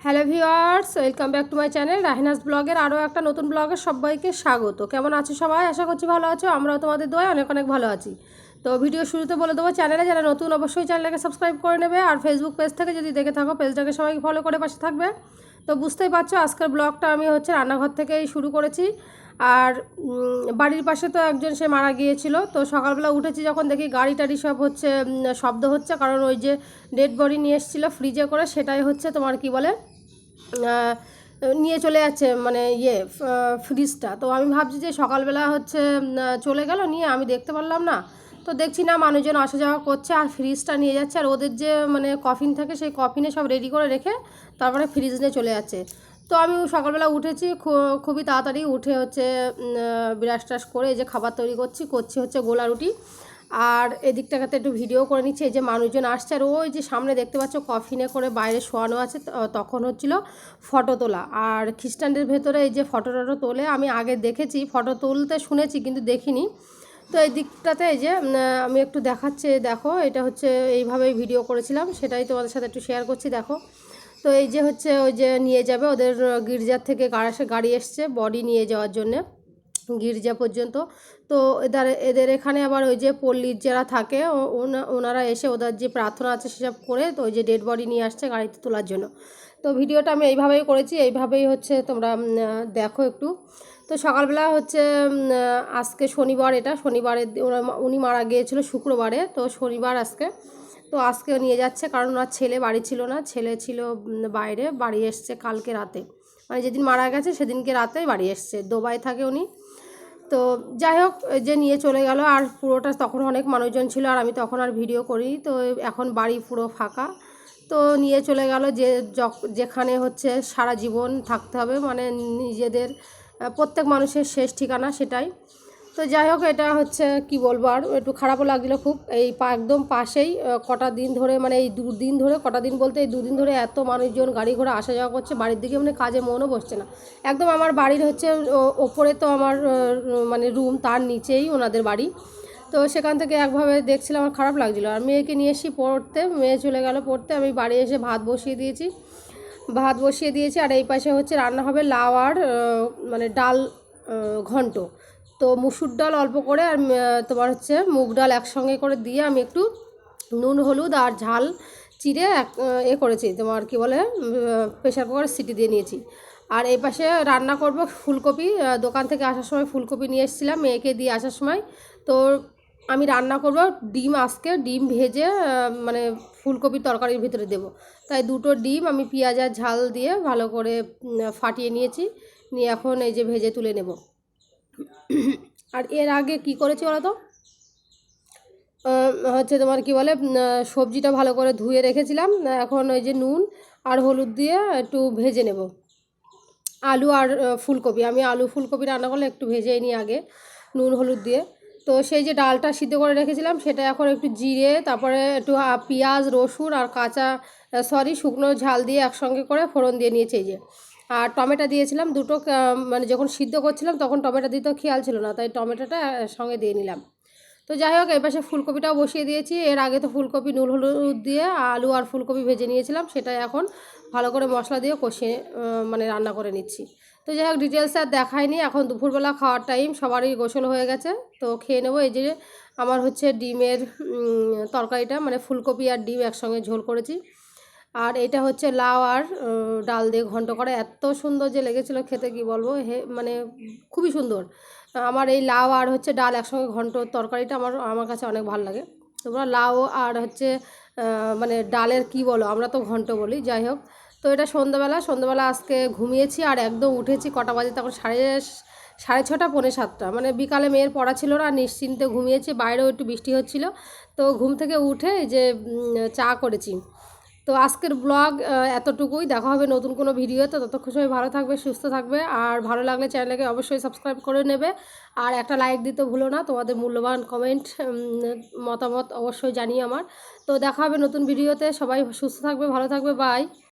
Hello viewers, welcome back to my channel রাহিনাস ব্লগের আরও একটা নতুন ব্লগে সবাইকে স্বাগত। কেমন আছো সবাই? আশা করছি ভালো আছো। আমরাও তোমাদের দোয়ায় অনেক অনেক ভালো আছি। তো ভিডিও শুরুতে বলে দেবো, চ্যানেলে যারা নতুন অবশ্যই চ্যানেলটাকে সাবস্ক্রাইব করে নেবে, আর ফেসবুক পেজ থেকে যদি দেখে থাকো পেজটাকে সবাই ফলো করে পাশে থাকবে। তো বুঝতেই পারছো আজকের ব্লগটা আমি রান্নাঘর থেকেই শুরু করেছি। আর বাড়ির পাশে তো একজন সে মারা গিয়েছিল, তো সকালবেলা উঠেছি যখন দেখি গাড়ি টাড়ি সব শব্দ হচ্ছে, কারণ ওই যে ডেড বডি নিয়ে এসেছিলো ফ্রিজে করে, সেটাই তোমার কি বলে নিয়ে চলে যাচ্ছে, মানে ফ্রিজটা। তো আমি ভাবছি যে সকালবেলা চলে গেল নিয়ে, আমি দেখতে পারলাম না। তো দেখছি না, মানুষজন আসা যাওয়া করছে আর ফ্রিজটা নিয়ে যাচ্ছে, আর ওদের যে মানে কফিন থাকে সেই কফিনে সব রেডি করে রেখে তারপরে ফ্রিজ নিয়ে চলে যাচ্ছে। তো আমি সকালবেলা উঠেছি, খুবই তাড়াতাড়ি উঠে ব্রাশ ট্রাশ করে এই যে খাবার তৈরি করছি গোলা রুটি। আর এদিকটাতে একটু ভিডিও করে নিচ্ছে, এই যে মানুষজন আসছে, আর ওই যে সামনে দেখতে পাচ্ছ কফিনে করে বাইরে শোয়ানো আছে, তখন ফটো তোলা। আর খ্রিস্টানদের ভেতরে এই যে ফটো টটো তোলে, আমি আগে দেখেছি, ফটো তুলতে শুনেছি কিন্তু দেখিনি। তো এই দিকটাতে এই যে আমি একটু দেখাচ্ছি, দেখো এটা এইভাবেই ভিডিও করেছিলাম, সেটাই তোমাদের সাথে একটু শেয়ার করছি। দেখো, তো এই যে ওই যে নিয়ে যাবে ওদের গির্জার থেকে গাড়ি এসছে বডি নিয়ে যাওয়ার জন্যে গির্জা পর্যন্ত। তো এদের এখানে আবার ওই যে পল্লীর যারা থাকে ওনারা এসে ওদের যে প্রার্থনা আছে সেসব করে, তো ওই যে ডেড বডি নিয়ে আসছে গাড়িতে তোলার জন্য। তো ভিডিওটা আমি এইভাবেই করেছি, এইভাবেই তোমরা দেখো একটু। তো সকালবেলা আজকে শনিবার, এটা শনিবারে উনি মারা গিয়েছিল শুক্রবারে, তো শনিবার আজকে। তো আজকে নিয়ে যাচ্ছে, কারণ ওনার ছেলে বাড়ি ছিল না, ছেলে ছিল বাইরে, বাড়ি এসছে কালকে রাতে, মানে যেদিন মারা গেছে সেদিনকে রাতেই বাড়ি এসছে, দুবাই থাকে উনি। তো যাই হোক, যে নিয়ে চলে গেল, আর পুরোটা তখন অনেক মানুষজন ছিল, আর আমি তখন আর ভিডিও করি। তো এখন বাড়ি পুরো ফাঁকা। তো নিয়ে চলে গেল যেখানে সারা জীবন থাকতে হবে, মানে নিজেদের প্রত্যেক মানুষের শেষ ঠিকানা সেটাই। তো যাই হোক, এটা কি বলবো, আর একটু খারাপও লাগছিলো খুব। একদম পাশেই কটা দিন ধরে, মানে এই দুদিন ধরে, কটা দিন বলতে এই দুদিন ধরে এত মানুষজন গাড়ি ঘোড়া আসা যাওয়া করছে বাড়ির দিকে, মানে কাজে মনও বসছে না। একদম আমার বাড়ির ওপরে তো আমার মানে রুম, তার নিচেই ওনাদের বাড়ি। তো সেখান থেকে একভাবে দেখছিলাম, আমার খারাপ লাগছিলো। আর মেয়েকে নিয়ে এসেছি পড়তে, মেয়ে চলে গেল পড়তে, আমি বাড়ি এসে ভাত বসিয়ে দিয়েছি। আর এই পাশে রান্না হবে লাউ আর মানে ডাল ঘন্ট। তো মুসুর ডাল অল্প করে, আর তোমার মুগ ডাল একসঙ্গে করে দিয়ে আমি একটু নুন হলুদ আর ঝাল চিড়ে করেছি, তোমার কি বলে প্রেশার কুকারে সিটি দিয়ে নিয়েছি। আর এই পাশে রান্না করব ফুলকপি, দোকান থেকে আসার সময় ফুলকপি নিয়ে এসেছিলাম মেয়েকে দিয়ে আসার সময়। তো আমি রান্না করব ডিম, আজকে ডিম ভেজে মানে ফুলকপির তরকারির ভিতরে দেব। তাই দুটো ডিম আমি পেঁয়াজ আর ঝাল দিয়ে ভালো করে ফাটিয়ে নিয়েছি, নিয়ে এখন এই যে ভেজে তুলে নেব। আর এর আগে কি করেছি বলো তো, তোমার কি বলে সবজিটা ভালো করে ধুয়ে রেখেছিলাম, এখন ওই যে নুন আর হলুদ দিয়ে একটু ভেজে নেব আলু আর ফুলকপি। আমি আলু ফুলকপি রান্না করলে একটু ভেজেই নিই আগে নুন হলুদ দিয়ে। তো সেই যে ডালটা সিদ্ধ করে রেখেছিলাম সেটা এখন একটু জিরে, তারপরে একটু পেঁয়াজ রসুন আর শুকনো ঝাল দিয়ে একসঙ্গে করে ফোড়ন দিয়ে নিয়েছি এই যে। আর টমেটো দিয়েছিলাম দুটো, মানে যখন সিদ্ধ করছিলাম তখন টমেটো দিতেও খেয়াল ছিল না, তাই টমেটোটা সঙ্গে দিয়ে নিলাম। তো যাই হোক, এই পাশে ফুলকপিটাও বসিয়ে দিয়েছি। এর আগে তো ফুলকপি নুন হলুদ দিয়ে আলু আর ফুলকপি ভেজে নিয়েছিলাম, সেটাই এখন ভালো করে মশলা দিয়ে কষিয়ে মানে রান্না করে নিচ্ছি। তো যাই হোক, ডিটেলসে আর দেখায়নি। এখন দুপুরবেলা খাওয়ার টাইম, সবারই গোসল হয়ে গেছে, তো খেয়ে নেবো। এই যে আমার ডিমের তরকারিটা, মানে ফুলকপি আর ডিম একসঙ্গে ঝোল করেছি। আর এটা লাউ আর ডাল দিয়ে ঘন্ট করা, এত সুন্দর যে লেগেছিলো খেতে, কি বলবো, মানে খুবই সুন্দর। আমার এই লাউ আর ডাল একসঙ্গে ঘন্ট তরকারিটা আমার কাছে অনেক ভালো লাগে। তোমরা লাউ আর মানে ডালের কি বলো, আমরা তো ঘন্ট বলি। যাই হোক, তো এটা সন্ধ্যাবেলা আজকে ঘুমিয়েছি, আর একদম উঠেছি কটা বাজে তখন, সাড়ে ছটা পৌনে সাতটা, মানে বিকালে মেয়ের পড়া ছিল না, নিশ্চিন্তে ঘুমিয়েছি। বাইরেও একটু বৃষ্টি হচ্ছিল, তো ঘুম থেকে উঠে যে চা করেছি। তো আজকের ব্লগ এতটুকুই, দেখা হবে নতুন কোনো ভিডিওতে। ততক্ষণ সবাই ভালো থাকবে, সুস্থ থাকবে, আর ভালো লাগলে চ্যানেলকে অবশ্যই সাবস্ক্রাইব করে নেবে, আর একটা লাইক দিতে ভুলো না। তোমাদের মূল্যবান কমেন্ট মতামত অবশ্যই জানিয়ে আমার। তো দেখা হবে নতুন ভিডিওতে, সবাই সুস্থ থাকবে, ভালো থাকবে, বাই।